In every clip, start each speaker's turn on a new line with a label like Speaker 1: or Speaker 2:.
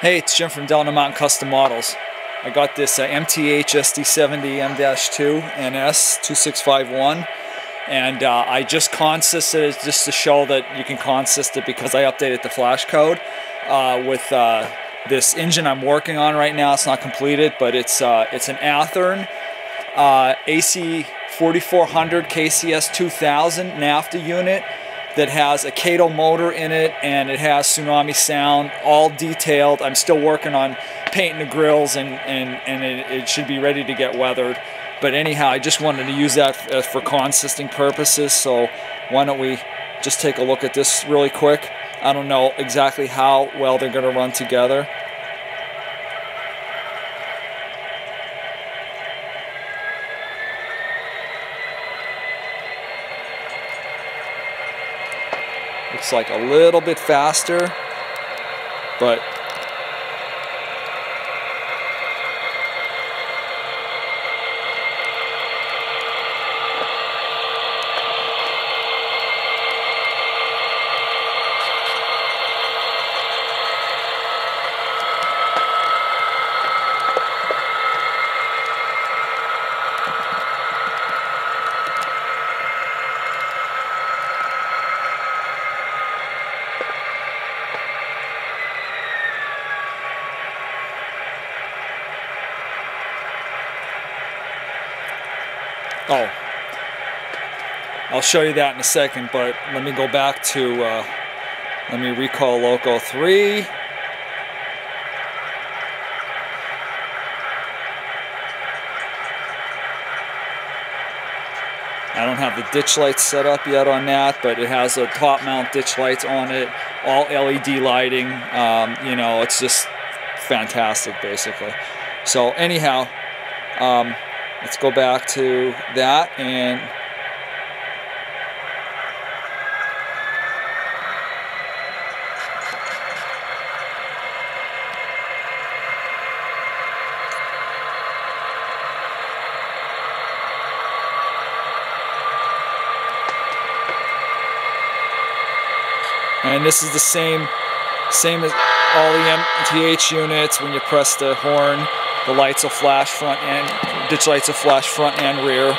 Speaker 1: Hey, it's Jim from Delta Mountain Custom Models. I got this MTH SD70M-2 NS 2651, and I just consisted it just to show that you can consist it because I updated the flash code with this engine I'm working on right now. It's not completed, but it's an Athearn AC 4400 KCS 2000 NAFTA unit that has a Kato motor in it, and it has tsunami sound, all detailed. I'm still working on painting the grills, and it should be ready to get weathered. But anyhow, I just wanted to use that for consisting purposes, so why don't we just take a look at this really quick. I don't know exactly how well they're going to run together. Looks like a little bit faster, but oh, I'll show you that in a second, but let me go back to, let me recall Loco 3. I don't have the ditch lights set up yet on that, but it has a top mount ditch lights on it, all LED lighting. You know, it's just fantastic basically. So anyhow, let's go back to that and this is the same as all the MTH units. When you press the horn, the lights will flash front and ditch lights will flash front and rear.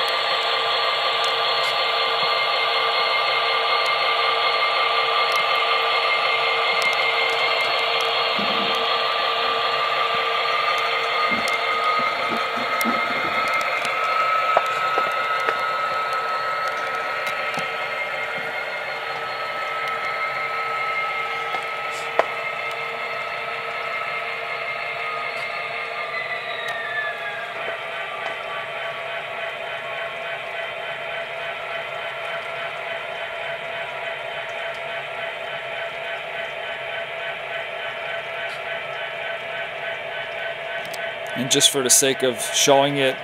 Speaker 1: And just for the sake of showing it,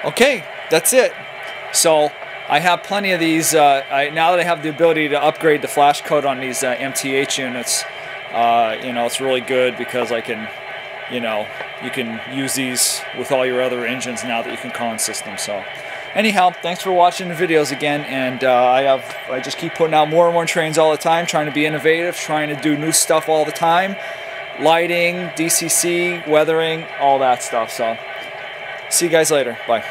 Speaker 1: okay, that's it. So I have plenty of these. Now that I have the ability to upgrade the flash code on these MTH units, you know, it's really good because I can, you know, you can use these with all your other engines now that you can consist them. So anyhow, thanks for watching the videos again, and I just keep putting out more and more trains all the time, trying to be innovative, trying to do new stuff all the time, lighting, DCC, weathering, all that stuff. So see you guys later. Bye.